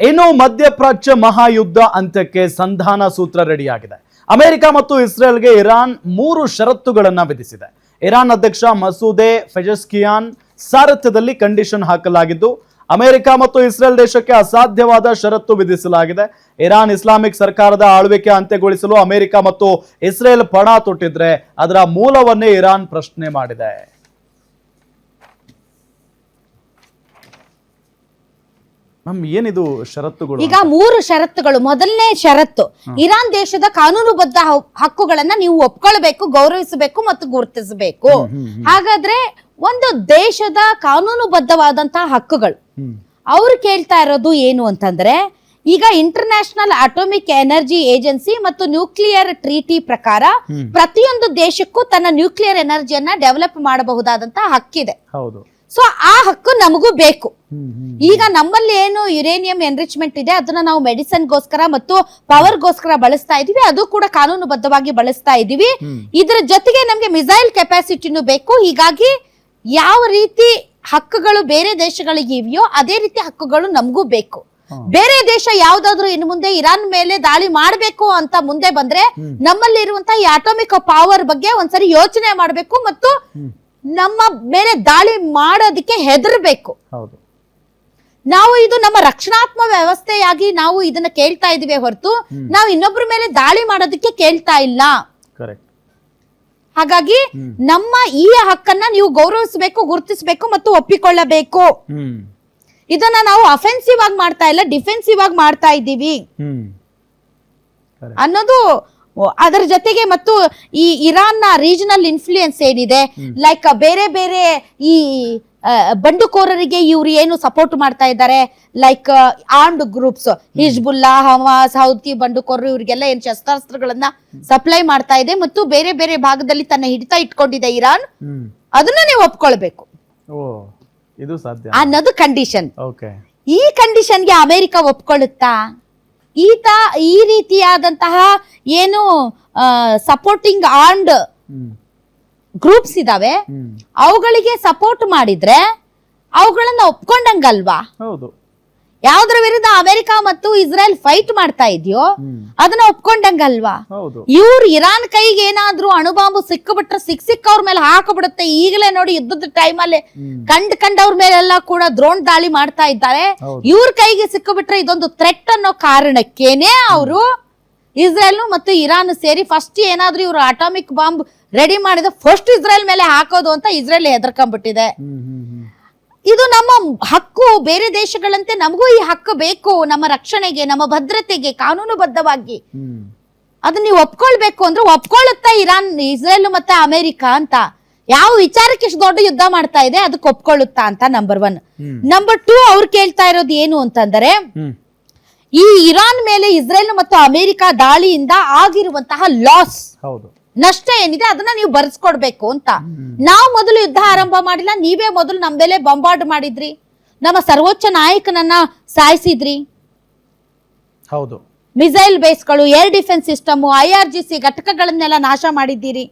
ಇನ್ನು ಮಧ್ಯಪ್ರಾಚ್ಯ ಮಹಾಯುದ್ಧ ಅಂತ್ಯಕ್ಕೆ ಸಂಧಾನ ಸೂತ್ರ ರೆಡಿಯಾಗಿದೆ. ಅಮೆರಿಕ ಮತ್ತು ಇಸ್ರೇಲ್ಗೆ ಇರಾನ್ 3 ಷರತ್ತುಗಳನ್ನು ವಿಧಿಸಿದೆ. ಇರಾನ್ ಅಧ್ಯಕ್ಷ ಮಸೂದೆ ಪೆಜೆಶ್ಕಿಯಾನ್ ಸಾರಥ್ಯದಲ್ಲಿ ಕಂಡೀಷನ್ ಹಾಕಲಾಗಿದ್ದು, ಅಮೆರಿಕ ಮತ್ತು ಇಸ್ರೇಲ್ ದೇಶಕ್ಕೆ ಅಸಾಧ್ಯವಾದ ಷರತ್ತು ವಿಧಿಸಲಾಗಿದೆ. ಇರಾನ್ ಇಸ್ಲಾಮಿಕ್ ಸರ್ಕಾರದ ಆಳ್ವಿಕೆ ಅಂತ್ಯಗೊಳಿಸಲು ಅಮೆರಿಕ ಮತ್ತು ಇಸ್ರೇಲ್ ಪಣ ತೊಟ್ಟಿದ್ರೆ ಅದರ ಮೂಲವನ್ನೇ ಇರಾನ್ ಪ್ರಶ್ನೆ ಮಾಡಿದೆ. ಏನಿದು ಷರತ್ತುಗಳು? ಈಗ 3 ಷರತ್ತುಗಳು. ಮೊದಲನೇ ಷರತ್ತು, ಇರಾನ್ ದೇಶದ ಕಾನೂನುಬದ್ಧ ಹಕ್ಕುಗಳನ್ನ ನೀವು ಒಪ್ಕೊಳ್ಬೇಕು, ಗೌರವಿಸಬೇಕು ಮತ್ತು ಗುರುತಿಸಬೇಕು. ಹಾಗಾದ್ರೆ ಒಂದು ದೇಶದ ಕಾನೂನುಬದ್ಧವಾದಂತಹ ಹಕ್ಕುಗಳು ಅವ್ರು ಕೇಳ್ತಾ ಇರೋದು ಏನು ಅಂತಂದ್ರೆ, ಈಗ ಇಂಟರ್ನ್ಯಾಷನಲ್ ಅಟೋಮಿಕ್ ಎನರ್ಜಿ ಏಜೆನ್ಸಿ ಮತ್ತು ನ್ಯೂಕ್ಲಿಯರ್ ಟ್ರೀಟಿ ಪ್ರಕಾರ ಪ್ರತಿಯೊಂದು ದೇಶಕ್ಕೂ ತನ್ನ ನ್ಯೂಕ್ಲಿಯರ್ ಎನರ್ಜಿಯನ್ನ ಡೆವಲಪ್ ಮಾಡಬಹುದಾದಂತಹ ಹಕ್ಕಿದೆ. ಸೊ ಆ ಹಕ್ಕು ನಮಗೂ ಬೇಕು. ಈಗ ನಮ್ಮಲ್ಲಿ ಏನು ಯುರೇನಿಯಂ ಎನ್ರಿಚ್ಮೆಂಟ್ ಇದೆ ಅದನ್ನ ನಾವು ಮೆಡಿಸಿನ್ಗೋಸ್ಕರ ಮತ್ತು ಪವರ್ಗೋಸ್ಕರ ಬಳಸ್ತಾ ಇದೀವಿ, ಅದು ಕೂಡ ಕಾನೂನುಬದ್ಧವಾಗಿ ಬಳಸ್ತಾ ಇದೀವಿ. ಇದ್ರ ಜೊತೆಗೆ ನಮ್ಗೆ ಮಿಸೈಲ್ ಕೆಪಾಸಿಟಿನೂ ಬೇಕು. ಹೀಗಾಗಿ ಯಾವ ರೀತಿ ಹಕ್ಕುಗಳು ಬೇರೆ ದೇಶಗಳಿಗೆ ಇವೆಯೋ ಅದೇ ರೀತಿ ಹಕ್ಕುಗಳು ನಮಗೂ ಬೇಕು. ಬೇರೆ ದೇಶ ಯಾವ್ದಾದ್ರು ಇನ್ನು ಮುಂದೆ ಇರಾನ್ ಮೇಲೆ ದಾಳಿ ಮಾಡ್ಬೇಕು ಅಂತ ಮುಂದೆ ಬಂದ್ರೆ ನಮ್ಮಲ್ಲಿ ಇರುವಂತಹ ಈ ಅಟಾಮಿಕ್ ಪವರ್ ಬಗ್ಗೆ ಒಂದ್ಸರಿ ಯೋಚನೆ ಮಾಡ್ಬೇಕು ಮತ್ತು ನಮ್ಮ ಮೇಲೆ ದಾಳಿ ಮಾಡೋದಕ್ಕೆ ಹೆದರ್ಬೇಕು. ನಾವು ಇದು ನಮ್ಮ ರಕ್ಷಣಾತ್ಮಕ ವ್ಯವಸ್ಥೆಯಾಗಿ ನಾವು ಇದನ್ನ ಕೇಳ್ತಾ ಇದೀವಿ ಹೊರತು ನಾವು ಇನ್ನೊಬ್ಬರ ಮೇಲೆ ದಾಳಿ ಮಾಡೋದಕ್ಕೆ ಕೇಳ್ತಾ ಇಲ್ಲ. ಹಾಗಾಗಿ ನಮ್ಮ ಈ ಹಕ್ಕನ್ನ ನೀವು ಗೌರವಿಸಬೇಕು, ಗುರುತಿಸಬೇಕು ಮತ್ತು ಒಪ್ಪಿಕೊಳ್ಳಬೇಕು. ಇದನ್ನ ನಾವು ಅಫೆನ್ಸಿವ್ ಆಗಿ ಮಾಡ್ತಾ ಇಲ್ಲ, ಡಿಫೆನ್ಸಿವ್ ಆಗಿ ಮಾಡ್ತಾ ಇದ್ದೀವಿ ಅನ್ನೋದು. ಅದರ ಜೊತೆಗೆ ಮತ್ತು ಈ ಇರಾನ್ ನ ರೀಜನಲ್ ಇನ್ಫ್ಲೂಯೆನ್ಸ್ ಏನಿದೆ, ಲೈಕ್ ಬೇರೆ ಬೇರೆ ಈ ಬಂಡುಕೋರರಿಗೆ ಇವ್ರು ಏನು ಸಪೋರ್ಟ್ ಮಾಡ್ತಾ ಇದ್ದಾರೆ, like armed groups, Hezbollah, Hamas, Houthi ಬಂಡುಕೋರರು, ಇವರಿಗೆಲ್ಲ ಏನ್ ಶಸ್ತ್ರಾಸ್ತ್ರಗಳನ್ನ ಸಪ್ಲೈ ಮಾಡ್ತಾ ಇದೆ ಮತ್ತು ಬೇರೆ ಬೇರೆ ಭಾಗದಲ್ಲಿ ತನ್ನ ಹಿಡಿತ ಇಟ್ಕೊಂಡಿದೆ ಇರಾನ್, ಅದನ್ನ ನೀವು ಒಪ್ಕೊಳ್ಬೇಕು ಅನ್ನೋದು ಕಂಡೀಷನ್. ಈ ಕಂಡೀಷನ್ಗೆ ಅಮೆರಿಕ ಒಪ್ಕೊಳ್ಳುತ್ತಾ? ಈ ರೀತಿಯಾದಂತಹ ಏನು ಸಪೋರ್ಟಿಂಗ್ ಆರ್ಮ್ಡ್ ಗ್ರೂಪ್ಸ್ ಇದಾವೆ ಅವುಗಳಿಗೆ ಸಪೋರ್ಟ್ ಮಾಡಿದ್ರೆ ಅವುಗಳನ್ನ ಒಪ್ಕೊಂಡಂಗಲ್ವಾ? ಯಾವ್ದ್ರ ವಿರುದ್ಧ ಅಮೆರಿಕ ಮತ್ತು ಇಸ್ರೇಲ್ ಫೈಟ್ ಮಾಡ್ತಾ ಇದೆಯೋ ಅದನ್ನ ಒಪ್ಕೊಂಡಂಗಲ್ವಾ? ಇವ್ರು ಇರಾನ್ ಕೈಗೆ ಏನಾದ್ರೂ ಅಣುಬಾಂಬು ಸಿಕ್ಕಿಬಿಟ್ರೆ ಸಿಕ್ಕವ್ರ ಮೇಲೆ ಹಾಕಬಿಡುತ್ತೆ. ಈಗಲೇ ನೋಡಿ ಯುದ್ಧದ ಟೈಮಲ್ಲಿ ಕಂಡವ್ರ ಮೇಲೆಲ್ಲ ಕೂಡ ಡ್ರೋನ್ ದಾಳಿ ಮಾಡ್ತಾ ಇದ್ದಾರೆ. ಇವ್ರ ಕೈಗೆ ಸಿಕ್ಕಿಬಿಟ್ರೆ ಇದೊಂದು ಥ್ರೆಟ್ ಅನ್ನೋ ಕಾರಣಕ್ಕೇನೆ ಅವರು ಇಸ್ರೇಲ್ ಮತ್ತು ಇರಾನ್ ಸೇರಿ ಫಸ್ಟ್ ಏನಾದ್ರೂ ಇವ್ರು ಅಟಾಮಿಕ್ ಬಾಂಬ್ ರೆಡಿ ಮಾಡಿದ ಫಸ್ಟ್ ಇಸ್ರೇಲ್ ಮೇಲೆ ಹಾಕೋದು ಅಂತ ಇಸ್ರೇಲ್ ಹೆದರ್ಕೊಂಡ್ಬಿಟ್ಟಿದೆ. ಇದು ನಮ್ಮ ಹಕ್ಕು. ಬೇರೆ ದೇಶಗಳಂತೆ ನಮಗೂ ಈ ಹಕ್ಕು ಬೇಕು, ನಮ್ಮ ರಕ್ಷಣೆಗೆ, ನಮ್ಮ ಭದ್ರತೆಗೆ, ಕಾನೂನುಬದ್ಧವಾಗಿ. ಅದನ್ನ ನೀವು ಒಪ್ಕೊಳ್ಬೇಕು ಅಂದ್ರೆ ಒಪ್ಕೊಳ್ಳುತ್ತಾ ಇರಾನ್, ಇಸ್ರೇಲ್ ಮತ್ತೆ ಅಮೆರಿಕ ಅಂತ? ಯಾವ ವಿಚಾರಕ್ಕೆ ಇಷ್ಟು ದೊಡ್ಡ ಯುದ್ಧ ಮಾಡ್ತಾ ಇದೆ ಅದಕ್ಕೆ ಒಪ್ಕೊಳ್ಳುತ್ತಾ ಅಂತ ನಂಬರ್ 1. ನಂಬರ್ 2, ಅವ್ರು ಕೇಳ್ತಾ ಇರೋದು ಏನು ಅಂತಂದ್ರೆ, ಈ ಇರಾನ್ ಮೇಲೆ ಇಸ್ರೇಲ್ ಮತ್ತು ಅಮೆರಿಕ ದಾಳಿಯಿಂದ ಆಗಿರುವಂತಹ ಲಾಸ್, ನಷ್ಟ ಏನಿದೆ ಅದನ್ನ ನೀವು ಬರ್ಸ್ಕೊಡ್ಬೇಕು ಅಂತ. ನಾವು ಮೊದಲು ಯುದ್ಧ ಆರಂಭ ಮಾಡಿಲ್ಲ, ನೀವೇ ಮೊದಲು ನಮ್ಮ ಮೇಲೆ ಬಾಂಬಾರ್ಡ್ ಮಾಡಿದ್ರಿ, ನಮ್ಮ ಸರ್ವೋಚ್ಚ ನಾಯಕನನ್ನ ಸಾಯಿಸಿದ್ರಿ. ಮಿಸೈಲ್ ಬೇಸ್ಗಳು, ಏರ್ ಡಿಫೆನ್ಸ್ ಸಿಸ್ಟಮ್, IRGC ಘಟಕಗಳನ್ನೆಲ್ಲ ನಾಶ ಮಾಡಿದ್ದೀರಿ.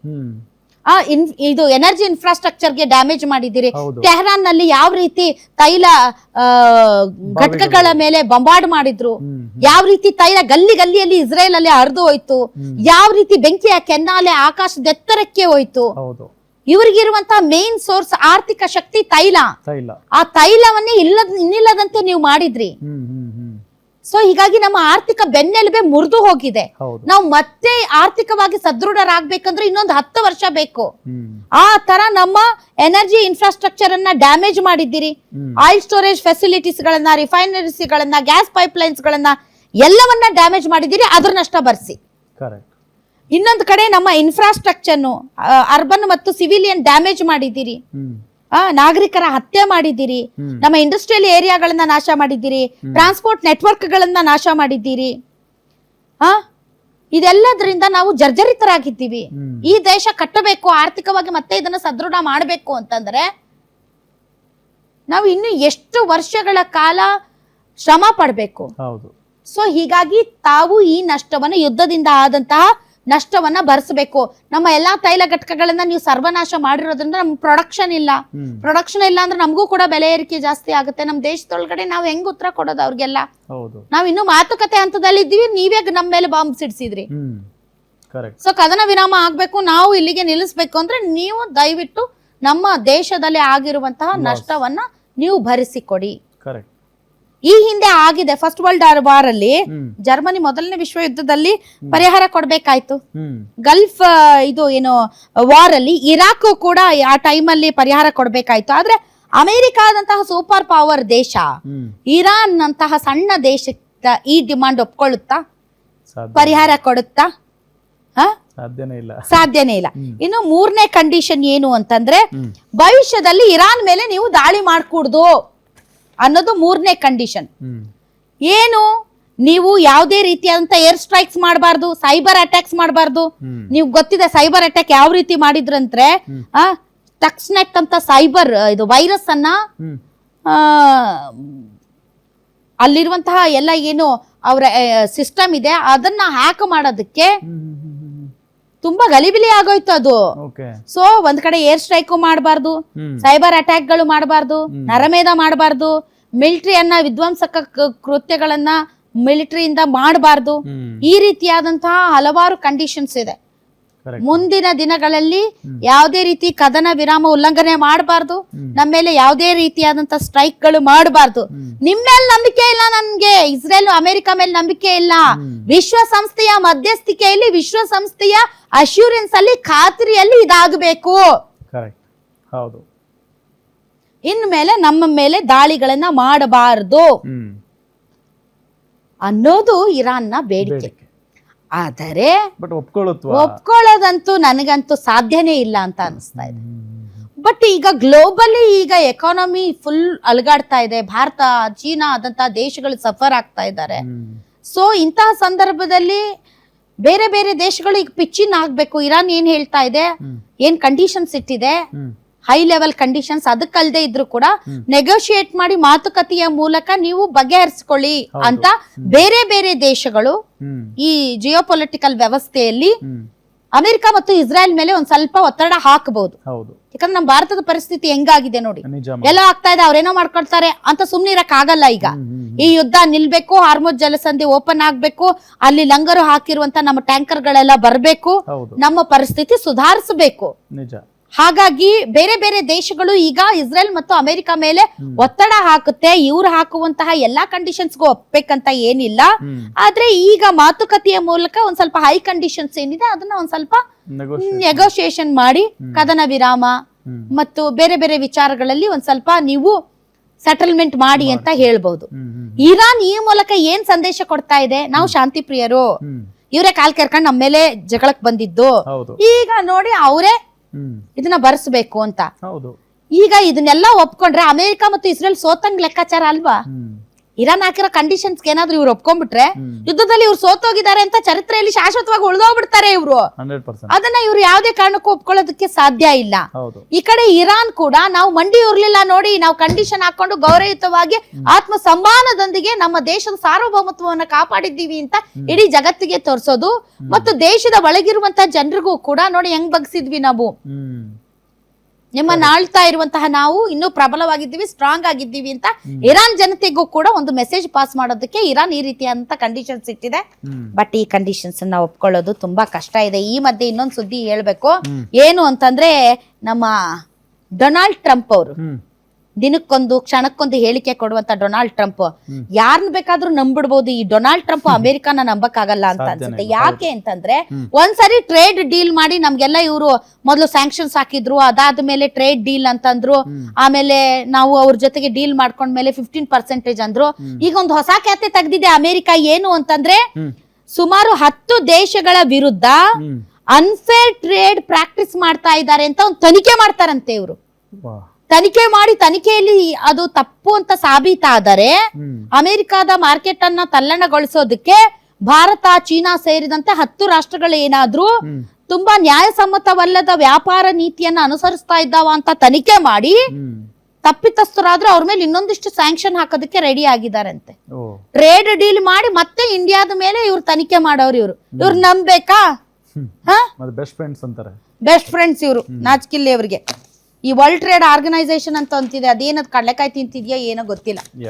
ಇದು ಎನರ್ಜಿ ಇನ್ಫ್ರಾಸ್ಟ್ರಕ್ಚರ್ಗೆ ಡ್ಯಾಮೇಜ್ ಮಾಡಿದ್ದೀರಿ. ಟೆಹರಾನ್ ನಲ್ಲಿ ಯಾವ ರೀತಿ ತೈಲ ಘಟಕಗಳ ಮೇಲೆ ಬಂಬಾರ್ಡ್ ಮಾಡಿದ್ರು, ಯಾವ ರೀತಿ ತೈಲ ಗಲ್ಲಿ ಗಲ್ಲಿಯಲ್ಲಿ ಇಸ್ರೇಲ್ ಅಲ್ಲಿ ಹರಿದು ಹೋಯ್ತು, ಯಾವ ರೀತಿ ಬೆಂಕಿಯ ಕೆನ್ನಾಲೆ ಆಕಾಶದ ಎತ್ತರಕ್ಕೆ ಹೋಯ್ತು. ಇವ್ರಿಗಿರುವಂತಹ ಮೇನ್ ಸೋರ್ಸ್ ಆರ್ಥಿಕ ಶಕ್ತಿ ತೈಲ. ಆ ತೈಲವನ್ನೇ ಇನ್ನಿಲ್ಲದಂತೆ ನೀವು ಮಾಡಿದ್ರಿ. ಸೊ ಹೀಗಾಗಿ ನಮ್ಮ ಆರ್ಥಿಕ ಬೆನ್ನೆಲುಬೆ ಮುರಿದು ಹೋಗಿದೆ. ನಾವು ಮತ್ತೆ ಆರ್ಥಿಕವಾಗಿ ಸದೃಢರಾಗಬೇಕಂದ್ರೆ ಇನ್ನೊಂದು 10 ವರ್ಷ ಬೇಕು. ಆ ತರ ನಮ್ಮ ಎನರ್ಜಿ ಇನ್ಫ್ರಾಸ್ಟ್ರಕ್ಚರ್ ಅನ್ನ ಡ್ಯಾಮೇಜ್ ಮಾಡಿದ್ದೀರಿ. ಆಯಿಲ್ ಸ್ಟೋರೇಜ್ ಫೆಸಿಲಿಟೀಸ್ ಗಳನ್ನ, ರಿಫೈನರೀಸ್ ಗಳನ್ನ, ಗ್ಯಾಸ್ ಪೈಪ್ಲೈನ್ಸ್ ಗಳನ್ನ ಎಲ್ಲವನ್ನ ಡ್ಯಾಮೇಜ್ ಮಾಡಿದ್ದೀರಿ. ಅದ್ರ ನಷ್ಟ ಬರ್ಸಿ. ಇನ್ನೊಂದು ಕಡೆ ನಮ್ಮ ಇನ್ಫ್ರಾಸ್ಟ್ರಕ್ಚರ್ ಅರ್ಬನ್ ಮತ್ತು ಸಿವಿಲಿಯನ್ ಡ್ಯಾಮೇಜ್ ಮಾಡಿದ್ದೀರಿ. ನಾಗರಿಕರ ಹತ್ಯೆ ಮಾಡಿದ್ದೀರಿ, ನಮ್ಮ ಇಂಡಸ್ಟ್ರಿಯಲ್ ಏರಿಯಾಗಳನ್ನ ನಾಶ ಮಾಡಿದ್ದೀರಿ, ಟ್ರಾನ್ಸ್ಪೋರ್ಟ್ ನೆಟ್ವರ್ಕ್ ಗಳನ್ನ ನಾಶ ಮಾಡಿದ್ದೀರಿ. ಇದೆಲ್ಲದ್ರಿಂದ ನಾವು ಜರ್ಜರಿತರಾಗಿದ್ದೀವಿ. ಈ ದೇಶ ಕಟ್ಟಬೇಕು, ಆರ್ಥಿಕವಾಗಿ ಮತ್ತೆ ಇದನ್ನ ಸದೃಢ ಮಾಡಬೇಕು ಅಂತಂದ್ರೆ ನಾವು ಇನ್ನು ಎಷ್ಟು ವರ್ಷಗಳ ಕಾಲ ಶ್ರಮ ಪಡಬೇಕು. ಸೊ ಹೀಗಾಗಿ ತಾವು ಈ ನಷ್ಟವನ್ನು ಯುದ್ಧದಿಂದ ಆದಂತಹ ನಷ್ಟವನ್ನ ಭರಿಸಬೇಕು. ನಮ್ಮ ಎಲ್ಲಾ ತೈಲ ಘಟಕಗಳನ್ನ ನೀವು ಸರ್ವನಾಶ ಮಾಡಿರೋದ್ರಿಂದ ನಮ್ ಪ್ರೊಡಕ್ಷನ್ ಇಲ್ಲ ಅಂದ್ರೆ ನಮಗೂ ಕೂಡ ಬೆಲೆ ಏರಿಕೆ ಜಾಸ್ತಿ ಆಗುತ್ತೆ. ನಮ್ ದೇಶದೊಳಗಡೆ ನಾವ್ ಹೆಂಗ್ ಉತ್ತರ ಕೊಡೋದು ಅವ್ರಿಗೆಲ್ಲ? ನಾವ್ ಇನ್ನು ಮಾತುಕತೆ ಹಂತದಲ್ಲಿ ಇದ್ದೀವಿ, ನೀವೇ ನಮ್ಮ ಮೇಲೆ ಬಾಂಬ್ ಸಿಡಿಸಿದ್ರಿ. ಸೊ ಕದನ ವಿರಾಮ ಆಗ್ಬೇಕು, ನಾವು ಇಲ್ಲಿಗೆ ನಿಲ್ಲಿಸ್ಬೇಕು ಅಂದ್ರೆ ನೀವು ದಯವಿಟ್ಟು ನಮ್ಮ ದೇಶದಲ್ಲಿ ಆಗಿರುವಂತಹ ನಷ್ಟವನ್ನ ನೀವು ಭರಿಸಿಕೊಡಿ. ಈ ಹಿಂದೆ ಆಗಿದೆ. ಫಸ್ಟ್ ವರ್ಲ್ಡ್ ವಾರ್ ಅಲ್ಲಿ ಜರ್ಮನಿ ಮೊದಲನೇ ವಿಶ್ವ ಯುದ್ಧದಲ್ಲಿ ಪರಿಹಾರ ಕೊಡ್ಬೇಕಾಯ್ತು. ಗಲ್ಫ್ ಇದು ಏನು ವಾರ್ ಅಲ್ಲಿ ಇರಾಕ್ ಕೂಡ ಆ ಟೈಮ್ ಅಲ್ಲಿ ಪರಿಹಾರ ಕೊಡ್ಬೇಕಾಯ್ತು. ಆದ್ರೆ ಅಮೆರಿಕಾದಂತಹ ಸೂಪರ್ ಪವರ್ ದೇಶ ಇರಾನ್ ಅಂತಹ ಸಣ್ಣ ದೇಶದ ಈ ಡಿಮಾಂಡ್ ಒಪ್ಕೊಳ್ಳುತ್ತಾ? ಪರಿಹಾರ ಕೊಡುತ್ತಾ? ಸಾಧ್ಯನೇ ಇಲ್ಲ. ಇನ್ನು ಮೂರನೇ ಕಂಡೀಷನ್ ಏನು ಅಂತಂದ್ರೆ, ಭವಿಷ್ಯದಲ್ಲಿ ಇರಾನ್ ಮೇಲೆ ನೀವು ದಾಳಿ ಮಾಡ್ಕೂಡ್ದು ಅನ್ನೋದು ಮೂರನೇ ಕಂಡೀಷನ್. ಏನು? ನೀವು ಯಾವುದೇ ರೀತಿಯಾದಂತ ಏರ್ ಸ್ಟ್ರೈಕ್ಸ್ ಮಾಡಬಾರ್ದು, ಸೈಬರ್ ಅಟ್ಯಾಕ್ಸ್ ಮಾಡಬಾರ್ದು. ನೀವು ಗೊತ್ತಿದೆ ಸೈಬರ್ ಅಟ್ಯಾಕ್ ಯಾವ ರೀತಿ ಮಾಡಿದ್ರಂದ್ರೆ, ಟಕ್ಸ್ನೆಟ್ ಅಂತ ಸೈಬರ್ ಇದು ವೈರಸ್ ಅನ್ನ ಅಲ್ಲಿರುವಂತಹ ಎಲ್ಲ ಏನು ಅವರ ಸಿಸ್ಟಮ್ ಇದೆ ಅದನ್ನ ಹ್ಯಾಕ್ ಮಾಡೋದಕ್ಕೆ ತುಂಬಾ ಗಲಿಬಿಲಿ ಆಗೋಯ್ತು ಅದು. ಸೊ ಒಂದ್ ಕಡೆ ಏರ್ ಸ್ಟ್ರೈಕ್ ಮಾಡಬಾರ್ದು, ಸೈಬರ್ ಅಟ್ಯಾಕ್ ಗಳು ಮಾಡಬಾರ್ದು, ನರಮೇಧ ಮಾಡಬಾರ್ದು, ಮಿಲಿಟರಿಯನ್ನ ವಿಧ್ವಂಸಕ ಕೃತ್ಯಗಳನ್ನ ಮಿಲಿಟರಿಯಿಂದ ಮಾಡಬಾರ್ದು. ಈ ರೀತಿಯಾದಂತಹ ಹಲವಾರು ಕಂಡೀಷನ್ಸ್ ಇದೆ. ಮುಂದಿನ ದಿನಗಳಲ್ಲಿ ಯಾವುದೇ ರೀತಿ ಕದನ ವಿರಾಮ ಉಲ್ಲಂಘನೆ ಮಾಡಬಾರ್ದು, ನಮ್ಮ ಮೇಲೆ ಯಾವುದೇ ರೀತಿಯಾದಂತಹ ಸ್ಟ್ರೈಕ್ ಗಳು ಮಾಡಬಾರ್ದು. ನಿಮ್ಮ ಮೇಲೆ ನಂಬಿಕೆ ಇಲ್ಲ ನನ್ಗೆ, ಇಸ್ರೇಲ್ ಅಮೆರಿಕ ಮೇಲೆ ನಂಬಿಕೆ ಇಲ್ಲ. ವಿಶ್ವಸಂಸ್ಥೆಯ ಮಧ್ಯಸ್ಥಿಕೆಯಲ್ಲಿ, ವಿಶ್ವಸಂಸ್ಥೆಯ ಅಶ್ಯೂರೆನ್ಸ್ ಅಲ್ಲಿ, ಖಾತ್ರಿಯಲ್ಲಿ ಇದಾಗಬೇಕು. ಇನ್ಮೇಲೆ ನಮ್ಮ ಮೇಲೆ ದಾಳಿಗಳನ್ನ ಮಾಡಬಾರದು ಅನ್ನೋದು ಇರಾನ್ನ ಬೇಡಿಕೆ. ಆದರೆ ಒಪ್ಕೊಳ್ಳೋದಂತೂ ನನಗಂತೂ ಸಾಧ್ಯನೇ ಇಲ್ಲ ಅಂತ ಅನಿಸ್ತಾ ಇದೆ. ಬಟ್ ಈಗ ಗ್ಲೋಬಲಿ ಈಗ ಎಕಾನಮಿ ಫುಲ್ ಅಲುಗಾಡ್ತಾ ಇದೆ. ಭಾರತ, ಚೀನಾ ಆದಂತಹ ದೇಶಗಳು ಸಫರ್ ಆಗ್ತಾ ಇದ್ದಾರೆ. ಸೊ ಇಂತಹ ಸಂದರ್ಭದಲ್ಲಿ ಬೇರೆ ಬೇರೆ ದೇಶಗಳು ಈಗ ಪಿಚ್ಚಿನ್ ಆಗ್ಬೇಕು. ಇರಾನ್ ಏನ್ ಹೇಳ್ತಾ ಇದೆ, ಏನ್ ಕಂಡೀಷನ್ಸ್ ಇಟ್ಟಿದೆ, ಹೈ ಲೆವೆಲ್ ಕಂಡೀಷನ್ಸ್, ಅದಕ್ಕಲ್ದೆ ಇದ್ರು ಕೂಡ ನೆಗೋಷಿಯೇಟ್ ಮಾಡಿ ಮಾತುಕತೆಯ ಮೂಲಕ ನೀವು ಬಗೆಹರಿಸಿಕೊಳ್ಳಿ ಅಂತ ಬೇರೆ ಬೇರೆ ದೇಶಗಳು ಈ ಜಿಯೋಪೊಲಿಟಿಕಲ್ ವ್ಯವಸ್ಥೆಯಲ್ಲಿ ಅಮೆರಿಕ ಮತ್ತು ಇಸ್ರೇಲ್ ಮೇಲೆ ಒಂದ್ ಸ್ವಲ್ಪ ಒತ್ತಡ ಹಾಕಬಹುದು. ಯಾಕಂದ್ರೆ ನಮ್ಮ ಭಾರತದ ಪರಿಸ್ಥಿತಿ ಹೆಂಗಾಗಿದೆ ನೋಡಿ, ಎಲ್ಲ ಆಗ್ತಾ ಇದೆ, ಅವ್ರೇನೋ ಮಾಡ್ಕೊಳ್ತಾರೆ ಅಂತ ಸುಮ್ನೆ ಇರಕ್ ಆಗಲ್ಲ. ಈಗ ಈ ಯುದ್ಧ ನಿಲ್ಬೇಕು, ಹಾರ್ಮುಜ್ ಜಲಸಂಧಿ ಓಪನ್ ಆಗ್ಬೇಕು, ಅಲ್ಲಿ ಲಂಗರು ಹಾಕಿರುವಂತ ನಮ್ಮ ಟ್ಯಾಂಕರ್ ಗಳೆಲ್ಲ ಬರ್ಬೇಕು, ನಮ್ಮ ಪರಿಸ್ಥಿತಿ ಸುಧಾರಿಸಬೇಕು. ಹಾಗಾಗಿ ಬೇರೆ ಬೇರೆ ದೇಶಗಳು ಈಗ ಇಸ್ರೇಲ್ ಮತ್ತು ಅಮೆರಿಕ ಮೇಲೆ ಒತ್ತಡ ಹಾಕುತ್ತೆ. ಇವ್ರು ಹಾಕುವಂತಹ ಎಲ್ಲಾ ಕಂಡೀಷನ್ಸ್ಗೂ ಒಪ್ಬೇಕಂತ ಏನಿಲ್ಲ. ಆದ್ರೆ ಈಗ ಮಾತುಕತೆಯ ಮೂಲಕ ಒಂದ್ ಸ್ವಲ್ಪ ಹೈ ಕಂಡೀಷನ್ಸ್ ಏನಿದೆ ಅದನ್ನ ಒಂದ್ ಸ್ವಲ್ಪ ನೆಗೋಷಿಯೇಷನ್ ಮಾಡಿ ಕದನ ವಿರಾಮ ಮತ್ತು ಬೇರೆ ಬೇರೆ ವಿಚಾರಗಳಲ್ಲಿ ಒಂದ್ ಸ್ವಲ್ಪ ನೀವು ಸೆಟಲ್ಮೆಂಟ್ ಮಾಡಿ ಅಂತ ಹೇಳ್ಬಹುದು. ಇರಾನ್ ಈ ಮೂಲಕ ಏನ್ ಸಂದೇಶ ಕೊಡ್ತಾ ಇದೆ, ನಾವು ಶಾಂತಿ ಪ್ರಿಯರು, ಇವರೇ ಕಾಲ್ ಕೆರ್ಕೊಂಡು ನಮ್ಮ ಮೇಲೆ ಜಗಳಕ್ ಬಂದಿದ್ದು, ಈಗ ನೋಡಿ ಅವರೇ ಇದನ್ನ ಭರಿಸಬೇಕು ಅಂತ. ಈಗ ಇದನ್ನೆಲ್ಲ ಒಪ್ಕೊಂಡ್ರೆ ಅಮೆರಿಕ ಮತ್ತು ಇಸ್ರೇಲ್ ಸೋತಂಗ್ ಲೆಕ್ಕಾಚಾರ ಅಲ್ವಾ? ಇರಾನ್ ಹಾಕಿರೋ ಕಂಡೀಷನ್ಸ್ ಏನಾದ್ರು ಇವ್ರು ಒಪ್ಕೊಂಡ್ಬಿಟ್ರೆ ಯುದ್ಧದಲ್ಲಿ ಇವ್ರು ಸೋತೋಗಿದ್ದಾರೆ ಅಂತ ಚರಿತ್ರೆಯಲ್ಲಿ ಶಾಶ್ವತವಾಗಿ ಉಳಿದೋಗ್ಬಿಡ್ತಾರೆ ಇವ್ರು. ಅದನ್ನ ಇವ್ರು ಯಾವ್ದೇ ಕಾರಣಕ್ಕೂ ಒಪ್ಕೊಳ್ಳೋದಕ್ಕೆ ಸಾಧ್ಯ ಇಲ್ಲ. ಈ ಕಡೆ ಇರಾನ್ ಕೂಡ ನಾವು ಮಂಡಿ ಉರ್ಲಿಲ್ಲ ನೋಡಿ, ನಾವು ಕಂಡೀಷನ್ ಹಾಕೊಂಡು ಗೌರವಯುತವಾಗಿ ಆತ್ಮ ಸಮ್ಮಾನದೊಂದಿಗೆ ನಮ್ಮ ದೇಶದ ಸಾರ್ವಭೌಮತ್ವವನ್ನ ಕಾಪಾಡಿದ್ದೀವಿ ಅಂತ ಇಡೀ ಜಗತ್ತಿಗೆ ತೋರಿಸೋದು, ಮತ್ತು ದೇಶದ ಒಳಗಿರುವಂತ ಜನರಿಗೂ ಕೂಡ ನೋಡಿ ಹೆಂಗ್ ಬಗ್ಸಿದ್ವಿ ನಾವು, ನಿಮ್ಮನ್ನ ಆಳ್ತಾ ಇರುವಂತಹ ನಾವು ಇನ್ನೂ ಪ್ರಬಲವಾಗಿದ್ದೀವಿ, ಸ್ಟ್ರಾಂಗ್ ಆಗಿದ್ದೀವಿ ಅಂತ ಇರಾನ್ ಜನತೆಗೂ ಕೂಡ ಒಂದು ಮೆಸೇಜ್ ಪಾಸ್ ಮಾಡೋದಕ್ಕೆ ಇರಾನ್ ಈ ರೀತಿಯಾದಂತ ಕಂಡೀಷನ್ಸ್ ಇಟ್ಟಿದೆ. ಬಟ್ ಈ ಕಂಡೀಷನ್ಸ್ ಅನ್ನ ಒಪ್ಕೊಳ್ಳೋದು ತುಂಬಾ ಕಷ್ಟ ಇದೆ. ಈ ಮಧ್ಯೆ ಇನ್ನೊಂದು ಸುದ್ದಿ ಹೇಳ್ಬೇಕು, ಏನು ಅಂತಂದ್ರೆ ನಮ್ಮ ಡೊನಾಲ್ಡ್ ಟ್ರಂಪ್ ಅವರು ದಿನಕ್ಕೊಂದು ಕ್ಷಣಕ್ಕೊಂದು ಹೇಳಿಕೆ ಕೊಡುವಂತ ಡೊನಾಲ್ಡ್ ಟ್ರಂಪ್, ಯಾರನ್ನ ಬೇಕಾದ್ರೂ ನಂಬಿಡ್ಬೋದು. ಈ ಡೊನಾಲ್ಡ್ ಟ್ರಂಪ್ ಅಮೆರಿಕನ ನಂಬಕ್ಕಾಗಲ್ಲ ಅಂತ ಅನ್ಸುತ್ತೆ. ಯಾಕೆ ಅಂತಂದ್ರೆ ಒಂದ್ಸರಿ ಟ್ರೇಡ್ ಡೀಲ್ ಮಾಡಿ ನಮ್ಗೆಲ್ಲ ಇವರು ಮೊದಲು ಸ್ಯಾಂಕ್ಷನ್ಸ್ ಹಾಕಿದ್ರು, ಅದಾದ್ಮೇಲೆ ಟ್ರೇಡ್ ಡೀಲ್ ಅಂತಂದ್ರು, ಆಮೇಲೆ ನಾವು ಅವ್ರ ಜೊತೆಗೆ ಡೀಲ್ ಮಾಡ್ಕೊಂಡ್ಮೇಲೆ 15% ಅಂದ್ರು. ಈಗ ಒಂದು ಹೊಸ ಖ್ಯಾತೆ ತೆಗ್ದಿದೆ ಅಮೆರಿಕ, ಏನು ಅಂತಂದ್ರೆ ಸುಮಾರು 10 ದೇಶಗಳ ವಿರುದ್ಧ ಅನ್ಫೇರ್ ಟ್ರೇಡ್ ಪ್ರಾಕ್ಟೀಸ್ ಮಾಡ್ತಾ ಇದ್ದಾರೆ ಅಂತ ಒಂದು ತನಿಖೆ ಮಾಡ್ತಾರಂತೆ ಇವರು. ತನಿಖೆ ಮಾಡಿ ತನಿಖೆಯಲ್ಲಿ ಅದು ತಪ್ಪು ಅಂತ ಸಾಬೀತಾದರೆ ಅಮೆರಿಕದ ಮಾರ್ಕೆಟ್ ಅನ್ನ ತಲ್ಲಣಗೊಳಿಸೋದಕ್ಕೆ ಭಾರತ, ಚೀನಾ ಸೇರಿದಂತೆ 10 ರಾಷ್ಟ್ರಗಳು ಏನಾದ್ರೂ ತುಂಬಾ ನ್ಯಾಯಸಮ್ಮತವಲ್ಲದ ವ್ಯಾಪಾರ ನೀತಿಯನ್ನ ಅನುಸರಿಸ್ತಾ ಇದ್ದಾವ ಅಂತ ತನಿಖೆ ಮಾಡಿ ತಪ್ಪಿತಸ್ಥರಾದ್ರೂ ಅವ್ರ ಮೇಲೆ ಇನ್ನೊಂದಿಷ್ಟು ಸ್ಯಾಂಕ್ಷನ್ ಹಾಕೋದಕ್ಕೆ ರೆಡಿ ಆಗಿದಾರಂತೆ. ಟ್ರೇಡ್ ಡೀಲ್ ಮಾಡಿ ಮತ್ತೆ ಇಂಡಿಯಾದ ಮೇಲೆ ಇವ್ರು ತನಿಖೆ ಮಾಡೋರು. ಇವ್ರು ನಂಬೇಕಾ? ಹಾ ಮತ್ತೆ ಬೆಸ್ಟ್ ಫ್ರೆಂಡ್ಸ್ ಅಂತಾರೆ. ಬೆಸ್ಟ್ ಫ್ರೆಂಡ್ಸ್ ಇವರು ನಾಚಿಕಿಲ್ಲಿ ಅವರಿಗೆ. ಈ ವರ್ಲ್ಡ್ ಟ್ರೇಡ್ ಆರ್ಗನೈಸೇಷನ್ ಅಂತ ಅಂತಿದೆ, ಅದೇನದು ಕಡಲೆಕಾಯಿ ತಿಂತಿದ್ಯಾ ಏನೋ ಗೊತ್ತಿಲ್ಲ.